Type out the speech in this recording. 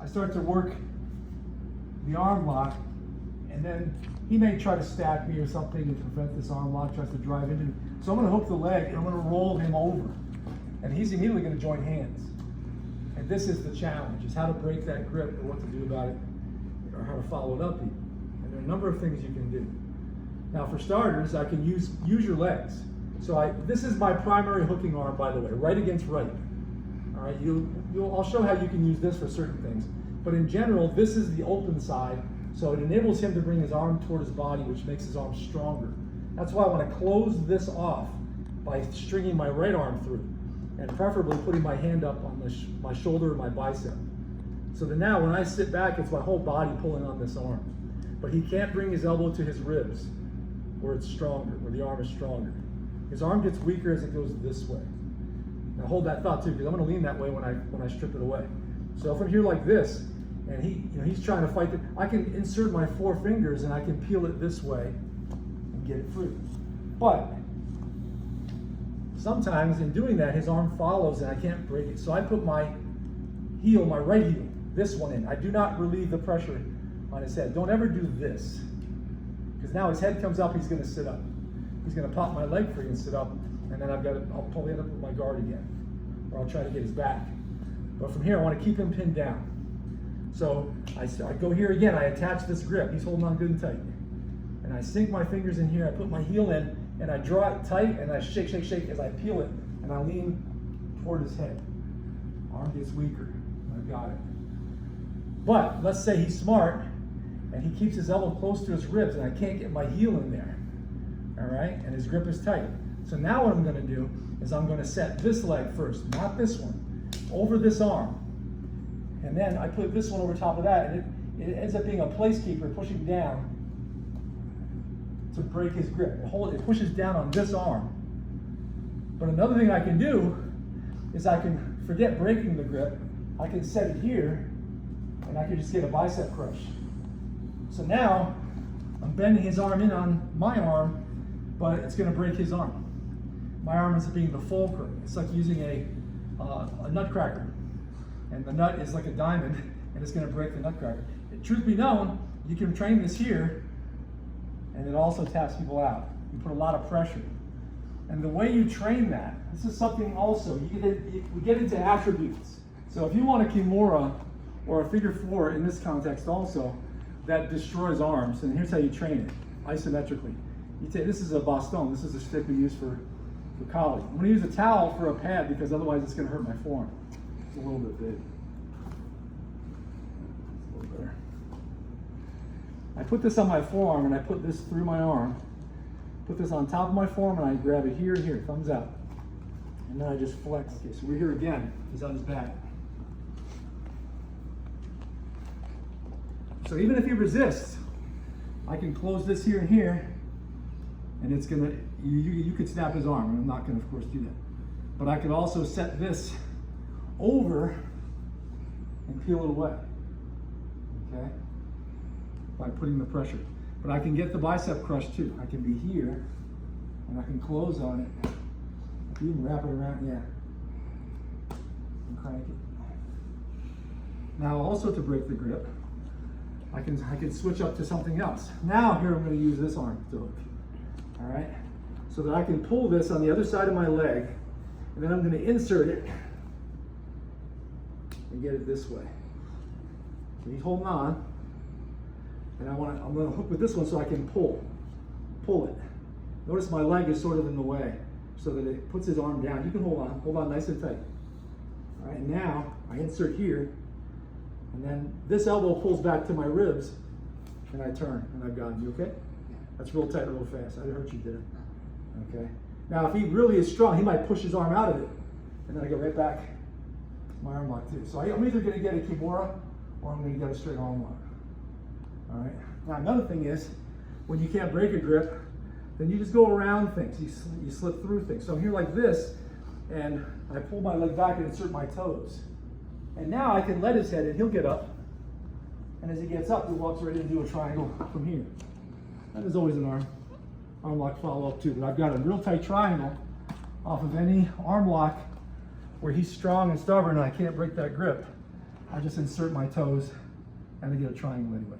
I start to work the arm lock, and then he may try to stack me or something and prevent this arm lock, tries to drive into me. So I'm gonna hook the leg and I'm gonna roll him over. And he's immediately gonna join hands. And this is the challenge, is how to break that grip and what to do about it, or how to follow it up even. And there are a number of things you can do. Now for starters, I can use your legs. So this is my primary hooking arm, by the way, right against right. All right, I'll show how you can use this for certain things. But in general, this is the open side, so it enables him to bring his arm toward his body, which makes his arm stronger. That's why I want to close this off by stringing my right arm through, and preferably putting my hand up on my shoulder or my bicep. So that now when I sit back, it's my whole body pulling on this arm. But he can't bring his elbow to his ribs, where it's stronger, where the arm is stronger. His arm gets weaker as it goes this way. Now hold that thought too, because I'm going to lean that way when I strip it away. So if I'm here like this, and he's trying to fight it, I can insert my 4 fingers and I can peel it this way and get it free. But sometimes in doing that, his arm follows and I can't break it. So I put my heel, my right heel, this one in. I do not relieve the pressure on his head. Don't ever do this, because now his head comes up, he's going to sit up. He's going to pop my leg free and sit up, and then I'll probably end up with my guard again, or I'll try to get his back. But from here, I want to keep him pinned down. So I go here again, I attach this grip. He's holding on good and tight. And I sink my fingers in here, I put my heel in, and I draw it tight, and I shake, shake, shake as I peel it, and I lean toward his head. Arm gets weaker. I've got it. But let's say he's smart, and he keeps his elbow close to his ribs, and I can't get my heel in there. All right, and his grip is tight. So now what I'm going to do is I'm going to set this leg first, not this one, over this arm. And then I put this one over top of that, and it ends up being a placekeeper pushing down to break his grip. It pushes down on this arm. But another thing I can do is I can forget breaking the grip. I can set it here, and I can just get a bicep crush. So now I'm bending his arm in on my arm, but it's going to break his arm. My arm ends up being the fulcrum. It's like using a nutcracker, and the nut is like a diamond, and it's going to break the nutcracker. Truth be known, you can train this here, and it also taps people out. You put a lot of pressure. And the way you train that, this is something also, we get into attributes. So if you want a Kimura or a figure 4 in this context also, that destroys arms, and here's how you train it, isometrically. This is a baston, this is a stick we use for college. I'm going to use a towel for a pad because otherwise it's going to hurt my forearm. It's a little bit big. It's a little better. I put this on my forearm and I put this through my arm. Put this on top of my forearm and I grab it here and here, thumbs out. And then I just flex. Okay, so we're here again. He's on his back. So even if he resists, I can close this here and here, and it's gonna, you could snap his arm, and I'm not gonna, of course, do that. But I could also set this over and peel it away, okay? By putting the pressure. But I can get the bicep crush too. I can be here, and I can close on it. I can even wrap it around, yeah. And crank it. Now also to break the grip, I can switch up to something else. Now here I'm going to use this arm to hook. All right, so that I can pull this on the other side of my leg, and then I'm going to insert it and get it this way. So he's holding on, and I'm going to hook with this one so I can pull it. Notice my leg is sort of in the way, so that it puts his arm down. You can hold on nice and tight. All right, now I insert here, and then this elbow pulls back to my ribs, and I turn, and I've got him. You okay? That's real tight, real fast. I hurt you, did it? Okay. Now, if he really is strong, he might push his arm out of it, and then I go right back to my arm lock too. So I'm either going to get a Kimura, or I'm going to get a straight arm lock. All right. Now, another thing is, when you can't break a grip, then you just go around things. You slip through things. So I'm here like this, and I pull my leg back and insert my toes. And now I can let his head in. He'll get up, and as he gets up, he walks right into a triangle from here. And there's always an arm lock follow-up too, but I've got a real tight triangle off of any arm lock where he's strong and stubborn and I can't break that grip. I just insert my toes and I get a triangle anyway.